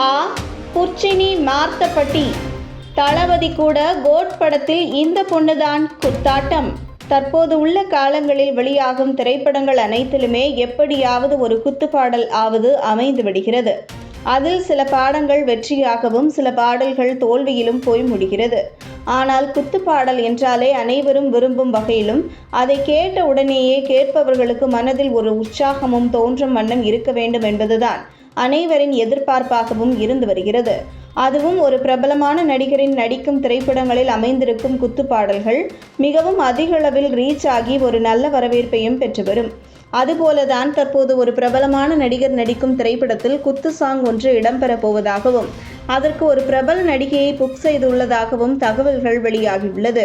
ஆ புர்ச்சினி மார்த்தப்பட்டி தளபதி கூட கோட் படத்தில் இந்த பொண்ணுதான் குத்தாட்டம். தற்போது உள்ள காலங்களில் வெளியாகும் திரைப்படங்கள் அனைத்திலுமே எப்படியாவது ஒரு குத்துப்பாடல் ஆவது அமைந்து விடுகிறது. அதில் சில பாடங்கள் வெற்றியாகவும் சில பாடல்கள் தோல்வியிலும் போய் முடிகிறது. ஆனால் குத்துப்பாடல் என்றாலே அனைவரும் விரும்பும் வகையிலும் அதை கேட்ட உடனேயே கேட்பவர்களுக்கு மனதில் ஒரு உற்சாகமும் தோன்றும் வண்ணம் இருக்க வேண்டும் என்பதுதான் அனைவரின் எதிர்பார்ப்பாகவும் இருந்து வருகிறது. அதுவும் ஒரு பிரபலமான நடிகரின் நடிக்கும் திரைப்படங்களில் அமைந்திருக்கும் குத்துப்பாடல்கள் மிகவும் அதிக அளவில் ரீச் ஆகி ஒரு நல்ல வரவேற்பையும் பெற்று வரும். அதுபோலதான் தற்போது ஒரு பிரபலமான நடிகர் நடிக்கும் திரைப்படத்தில் குத்து சாங் ஒன்று இடம்பெறப் போவதாகவும் அதற்கு ஒரு பிரபல நடிகையை புக் செய்துள்ளதாகவும் தகவல்கள் வெளியாகியுள்ளது.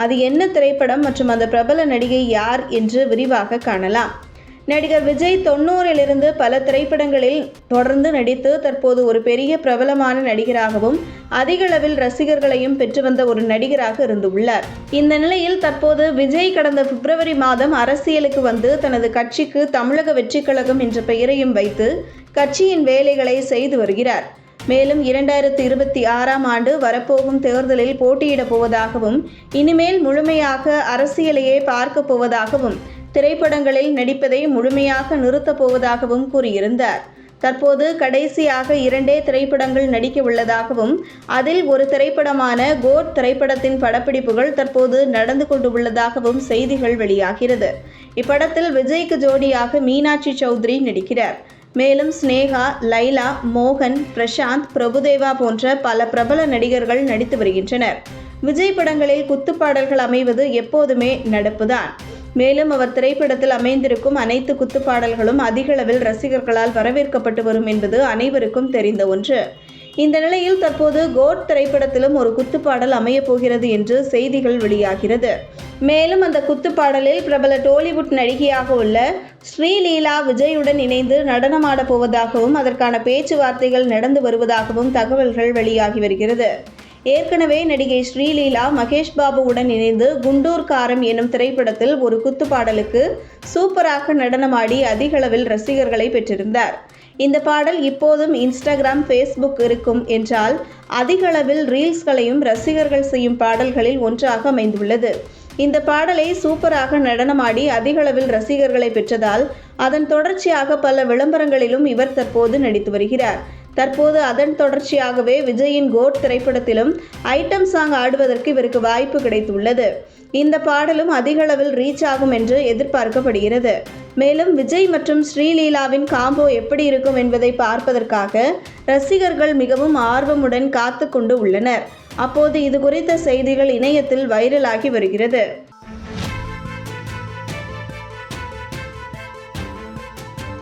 அது என்ன திரைப்படம் மற்றும் அந்த பிரபல நடிகை யார் என்று விரிவாக காணலாம். நடிகர் விஜய் 90லிருந்து பல திரைப்படங்களில் தொடர்ந்து நடித்து தற்போது ஒரு பெரிய பிரபலமான நடிகராகவும் அதிக அளவில் ரசிகர்களையும் பெற்று வந்த ஒரு நடிகராக இருந்துள்ளார். இந்த நிலையில் தற்போது விஜய் கடந்த பிப்ரவரி மாதம் அரசியலுக்கு வந்து தனது கட்சிக்கு தமிழக வெற்றிக் கழகம் என்ற பெயரையும் வைத்து கட்சியின் வேலைகளை செய்து வருகிறார். மேலும் 2026ஆம் ஆண்டு வரப்போகும் தேர்தலில் போட்டியிடப் போவதாகவும் இனிமேல் முழுமையாக அரசியலையே பார்க்கப் போவதாகவும் திரைப்படங்களில் நடிப்பதை முழுமையாக நிறுத்தப் போவதாகவும் கூறியிருந்தார். தற்போது கடைசியாக 2 திரைப்படங்கள் நடிக்க உள்ளதாகவும் அதில் ஒரு திரைப்படமான கோட் திரைப்படத்தின் படப்பிடிப்புகள் தற்போது நடந்து கொண்டு உள்ளதாகவும் செய்திகள் வெளியாகிறது. இப்படத்தில் விஜய்க்கு ஜோடியாக மீனாட்சி சௌத்ரி நடிக்கிறார். மேலும் ஸ்னேகா, லைலா, மோகன், பிரசாந்த், பிரபுதேவா போன்ற பல பிரபல நடிகர்கள் நடித்து வருகின்றனர். விஜய் படங்களில் குத்துப்பாடல்கள் அமைவது எப்போதுமே நடப்புதான். மேலும் அவர் திரைப்படத்தில் அமைந்திருக்கும் அனைத்து குத்துப்பாடல்களும் அதிகளவில் ரசிகர்களால் வரவேற்கப்பட்டு வரும் என்பது அனைவருக்கும் தெரிந்த ஒன்று. இந்த நிலையில் தற்போது கோட் திரைப்படத்திலும் ஒரு குத்துப்பாடல் அமையப் போகிறது என்று செய்திகள் வெளியாகிறது. மேலும் அந்த குத்துப்பாடலில் பிரபல டோலிவுட் நடிகையாக உள்ள ஸ்ரீலீலா விஜயுடன் இணைந்து நடனமாடப் போவதாகவும் அதற்கான பேச்சுவார்த்தைகள் நடந்து வருவதாகவும் தகவல்கள் வெளியாகி வருகிறது. ஏற்கனவே நடிகை ஸ்ரீலீலா மகேஷ் பாபுவுடன் இணைந்து குண்டூர் காரம் எனும் திரைப்படத்தில் ஒரு குத்துப்பாடலுக்கு சூப்பராக நடனமாடி அதிக அளவில் ரசிகர்களை பெற்றிருந்தார். இந்த பாடல் இப்போதும் இன்ஸ்டாகிராம், ஃபேஸ்புக் இருக்கும் என்றால் அதிக அளவில் ரீல்ஸ்களையும் ரசிகர்கள் செய்யும் பாடல்களில் ஒன்றாக அமைந்துள்ளது. இந்த பாடலை சூப்பராக நடனமாடி அதிக அளவில் ரசிகர்களை பெற்றதால் அதன் தொடர்ச்சியாக பல விளம்பரங்களிலும் இவர் தற்போது நடித்து வருகிறார். தற்போது அதன் தொடர்ச்சியாகவே விஜயின் கோட் திரைப்படத்திலும் ஐட்டம் சாங் ஆடுவதற்கு இவருக்கு வாய்ப்பு கிடைத்துள்ளது. இந்த பாடலும் அதிக அளவில் ரீச் ஆகும் என்று எதிர்பார்க்கப்படுகிறது. மேலும் விஜய் மற்றும் ஸ்ரீலீலாவின் காம்போ எப்படி இருக்கும் என்பதை பார்ப்பதற்காக ரசிகர்கள் மிகவும் ஆர்வமுடன் காத்து கொண்டு உள்ளனர். அப்போது இது குறித்த செய்திகள் இணையத்தில் வைரலாகி வருகிறது.